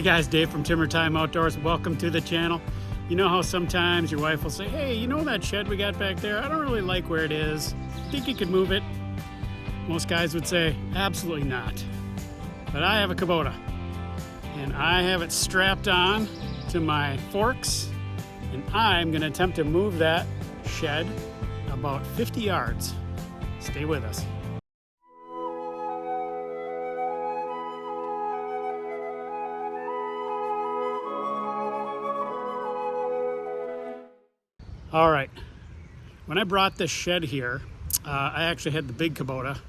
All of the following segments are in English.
guys, Dave from Timber Time Outdoors. Welcome to the channel. You know how sometimes your wife will say, hey, you know that shed we got back there? I don't really like where it is. Think you could move it? Most guys would say, absolutely not. But I have a Kubota, and I have it strapped on to my forks, and I'm gonna attempt to move that shed about 50 yards. Stay with us. All right, when I brought this shed here, I actually had the big Kubota,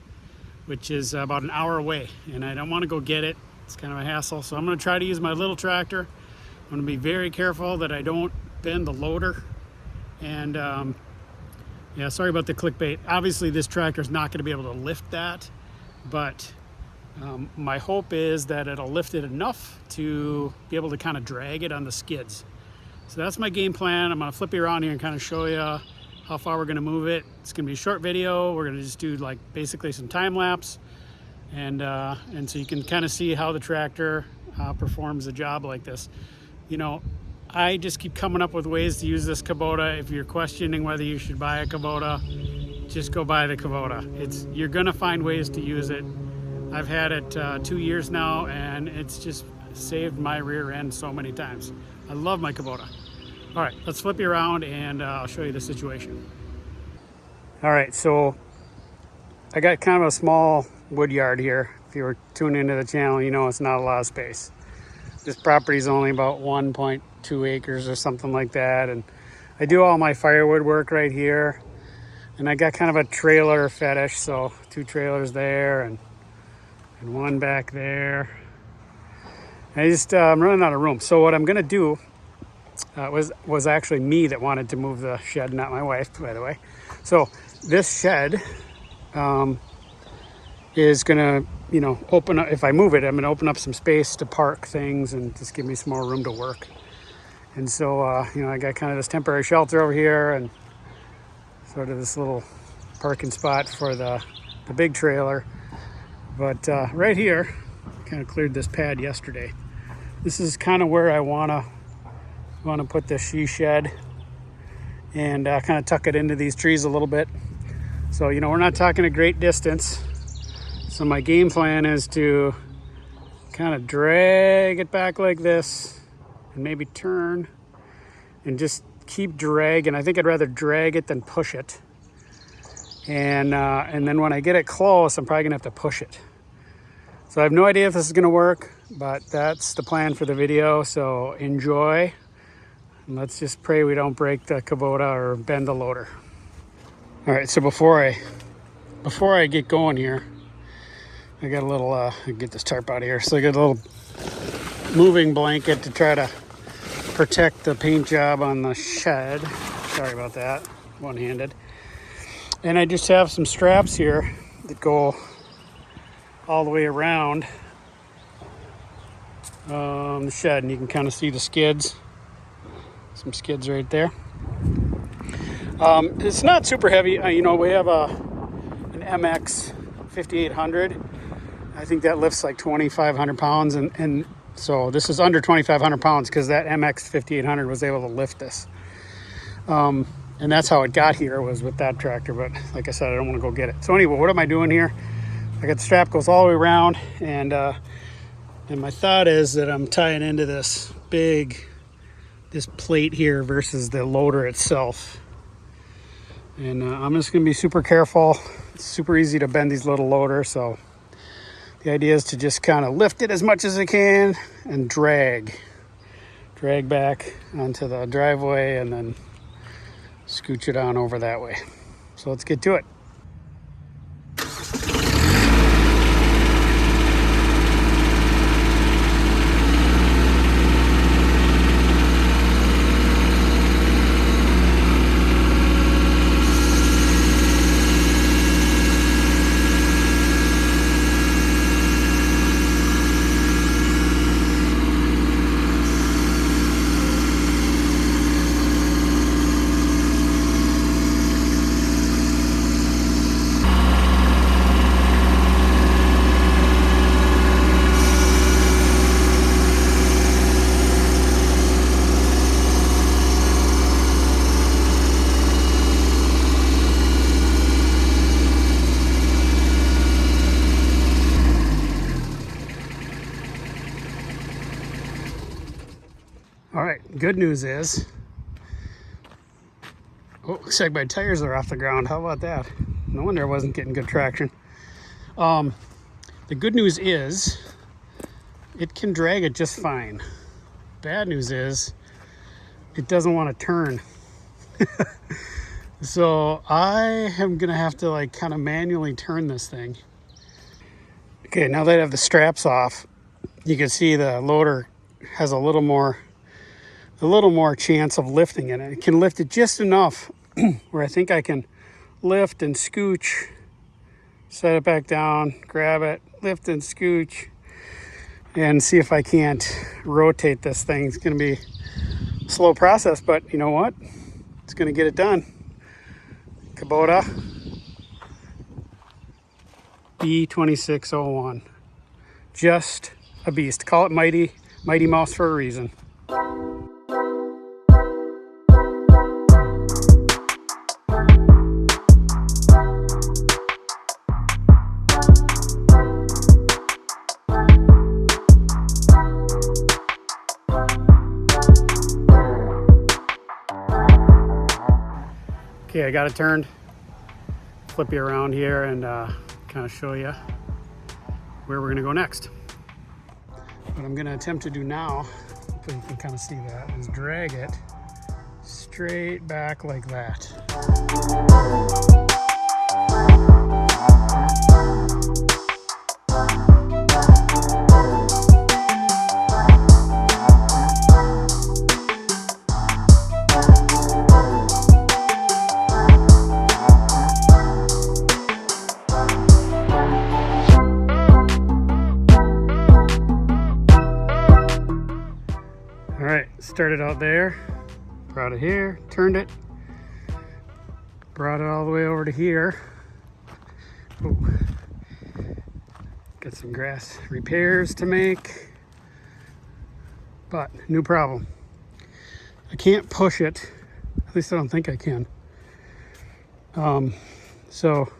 which is about an hour away, and I don't want to go get it. It's kind of a hassle, so I'm going to try to use my little tractor. I'm going to be very careful that I don't bend the loader. And yeah, sorry about the clickbait. Obviously, this tractor is not going to be able to lift that, but my hope is that it'll lift it enough to be able to kind of drag it on the skids. So that's my game plan. I'm gonna flip you around here and kind of show you how far we're gonna move it. It's gonna be a short video. We're gonna just do like basically some time lapse, and so you can kind of see how the tractor performs a job like this. You know, I just keep coming up with ways to use this Kubota. If you're questioning whether you should buy a Kubota, just go buy the Kubota. You're gonna find ways to use it. I've had it 2 years now, and it's just saved my rear end so many times. I love my Kubota. All right, let's flip you around and I'll show you the situation. All right, so I got kind of a small wood yard here. If you were tuning into the channel, you know it's not a lot of space. This property is only about 1.2 acres or something like that. And I do all my firewood work right here. And I got kind of a trailer fetish, so 2 trailers there and one back there. I'm running out of room. So what I'm gonna do was actually me that wanted to move the shed, not my wife, by the way. So this shed is gonna, you know, open up. If I move it, I'm gonna open up some space to park things and just give me some more room to work. And so, you know, I got kind of this temporary shelter over here and sort of this little parking spot for the big trailer. But right here, kind of cleared this pad yesterday. This is kind of where I want to put the she shed and kind of tuck it into these trees a little bit. So, you know, we're not talking a great distance. So my game plan is to kind of drag it back like this and maybe turn and just keep dragging. I think I'd rather drag it than push it. And then when I get it close, I'm probably gonna have to push it. So I have no idea if this is gonna work, but that's the plan for the video, so enjoy. And let's just pray we don't break the Kubota or bend the loader. All right, so before I get going here, I got a little, get this tarp out of here. So I got a little moving blanket to try to protect the paint job on the shed. Sorry about that, one-handed. And I just have some straps here that go all the way around the shed, and you can kind of see the skids. Some skids right there. It's not super heavy. You know, we have an MX 5800. I think that lifts like 2,500 pounds, and so this is under 2,500 pounds because that MX 5800 was able to lift this. And that's how it got here, was with that tractor. But like I said, I don't want to go get it. So anyway, what am I doing here? I got the strap goes all the way around, and my thought is that I'm tying into this plate here versus the loader itself. And I'm just gonna be super careful. It's super easy to bend these little loaders, so the idea is to just kind of lift it as much as I can and drag back onto the driveway and then scooch it on over that way. So let's get to it. Good news is, oh, looks like my tires are off the ground. How about that? No wonder I wasn't getting good traction. The good news is it can drag it just fine. Bad news is it doesn't want to turn. So I am gonna have to like kind of manually turn this thing. Okay, now that I have the straps off, you can see the loader has a little more chance of lifting it. It can lift it just enough where I think I can lift and scooch, set it back down, grab it, lift and scooch, and see if I can't rotate this thing. It's gonna be a slow process, but you know what? It's gonna get it done. Kubota B2601. Just a beast. Call it Mighty Mouse for a reason. Okay, I got it turned. Flip you around here and kind of show you where we're gonna go next. What I'm gonna attempt to do now, hopefully you can kind of see that, is drag it straight back like that. All right, started out there, brought it here, turned it, brought it all the way over to here. Ooh. Got some grass repairs to make, but new problem. I can't push it, at least I don't think I can. So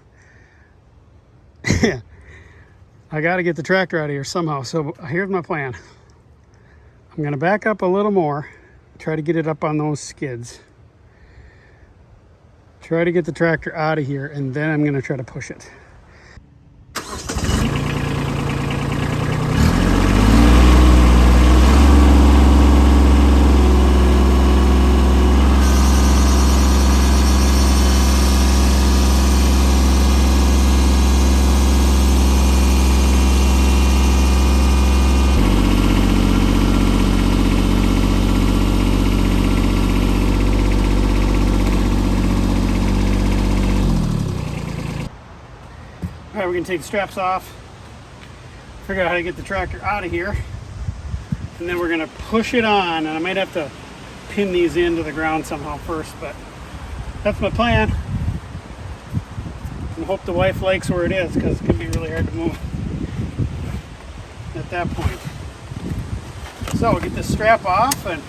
I got to get the tractor out of here somehow. So here's my plan. I'm gonna back up a little more, try to get it up on those skids. Try to get the tractor out of here, and then I'm gonna try to push it. All right, we're gonna take the straps off, figure out how to get the tractor out of here, and then we're gonna push it on, and I might have to pin these into the ground somehow first, but that's my plan. And hope the wife likes where it is, because it can be really hard to move at that point. So we'll get this strap off, and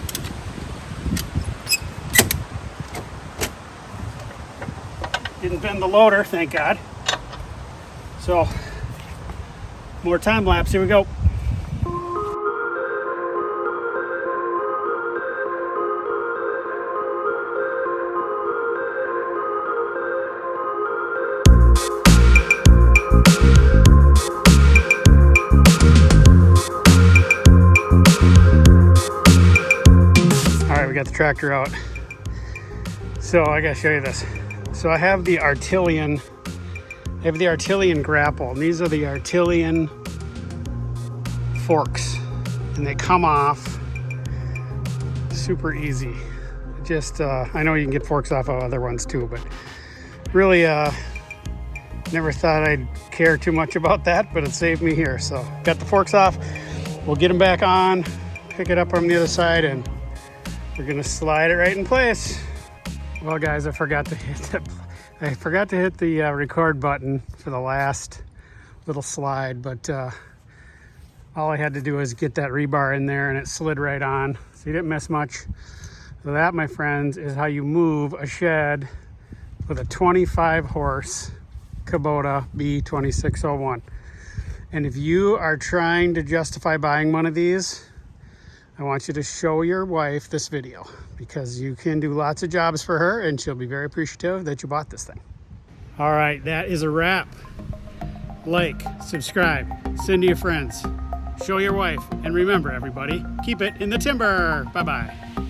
didn't bend the loader, thank God. So, more time lapse, here we go. All right, we got the tractor out. So I gotta show you this. So I have the Artilian grapple, and these are the Artilian forks, and they come off super easy. Just I know you can get forks off of other ones too, but really never thought I'd care too much about that, but it saved me here. So got the forks off, we'll get them back on, pick it up on the other side, and we're gonna slide it right in place. Well guys, I forgot to hit the record button for the last little slide, but all I had to do was get that rebar in there and it slid right on, so you didn't miss much. So that, my friends, is how you move a shed with a 25 horse Kubota B2601. And if you are trying to justify buying one of these, I want you to show your wife this video because you can do lots of jobs for her and she'll be very appreciative that you bought this thing. All right, that is a wrap. Like, subscribe, send to your friends, show your wife, and remember everybody, keep it in the timber. Bye-bye.